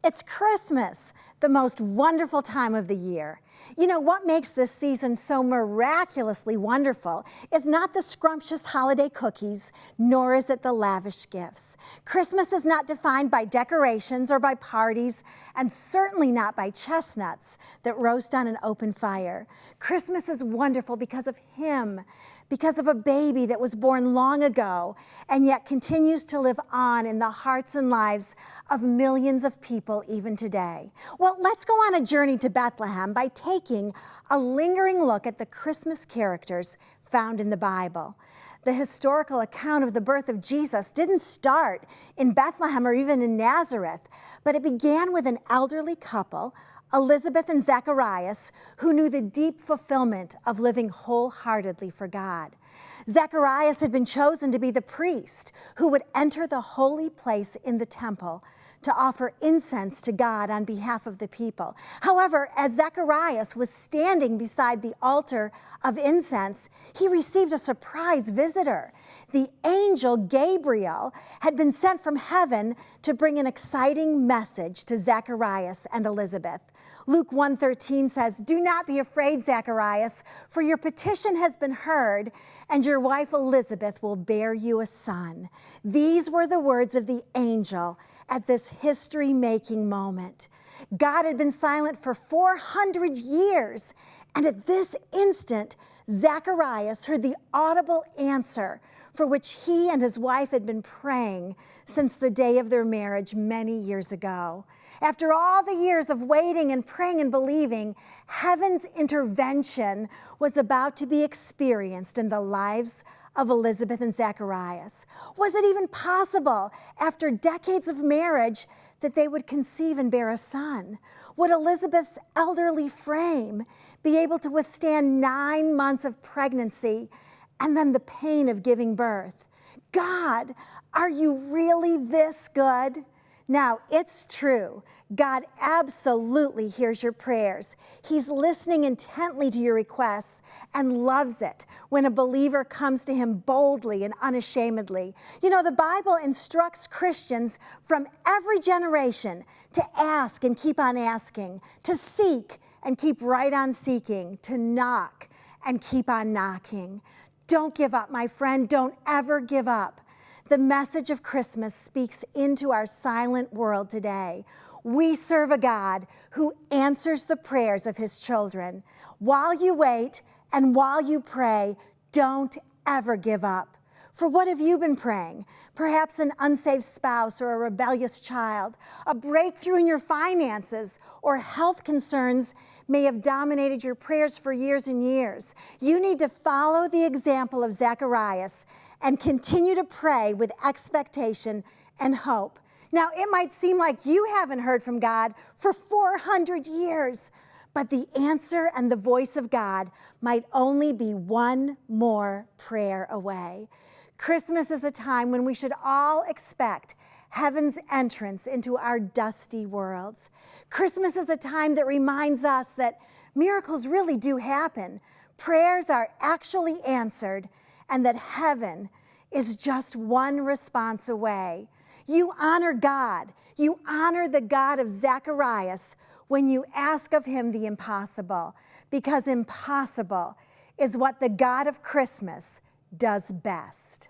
It's Christmas, the most wonderful time of the year. You know, what makes this season so miraculously wonderful is not the scrumptious holiday cookies, nor is it the lavish gifts. Christmas is not defined by decorations or by parties, and certainly not by chestnuts that roast on an open fire. Christmas is wonderful because of Him, because of a baby that was born long ago and yet continues to live on in the hearts and lives of millions of people even today. Well, let's go on a journey to Bethlehem by taking a lingering look at the Christmas characters found in the Bible. The historical account of the birth of Jesus didn't start in Bethlehem or even in Nazareth, but it began with an elderly couple, Elizabeth and Zacharias, who knew the deep fulfillment of living wholeheartedly for God. Zacharias had been chosen to be the priest who would enter the holy place in the temple to offer incense to God on behalf of the people. However, as Zacharias was standing beside the altar of incense, he received a surprise visitor. The angel Gabriel had been sent from heaven to bring an exciting message to Zacharias and Elizabeth. Luke 1:13 says, "Do not be afraid, Zacharias, for your petition has been heard, and your wife Elizabeth will bear you a son." These were the words of the angel at this history-making moment. God had been silent for 400 years, and at this instant, Zacharias heard the audible answer for which he and his wife had been praying since the day of their marriage many years ago. After all the years of waiting and praying and believing, heaven's intervention was about to be experienced in the lives of Elizabeth and Zacharias. Was it even possible, after decades of marriage, that they would conceive and bear a son? Would Elizabeth's elderly frame be able to withstand 9 months of pregnancy and then the pain of giving birth? God, are you really this good? Now, it's true. God absolutely hears your prayers. He's listening intently to your requests and loves it when a believer comes to Him boldly and unashamedly. You know, the Bible instructs Christians from every generation to ask and keep on asking, to seek and keep right on seeking, to knock and keep on knocking. Don't give up, my friend. Don't ever give up. The message of Christmas speaks into our silent world today. We serve a God who answers the prayers of His children. While you wait and while you pray, don't ever give up. For what have you been praying? Perhaps an unsaved spouse or a rebellious child, a breakthrough in your finances, or health concerns may have dominated your prayers for years and years. You need to follow the example of Zacharias and continue to pray with expectation and hope. Now, it might seem like you haven't heard from God for 400 years, but the answer and the voice of God might only be one more prayer away. Christmas is a time when we should all expect heaven's entrance into our dusty worlds. Christmas is a time that reminds us that miracles really do happen. Prayers are actually answered, and that heaven is just one response away. You honor God. You honor the God of Zacharias when you ask of Him the impossible, because impossible is what the God of Christmas does best.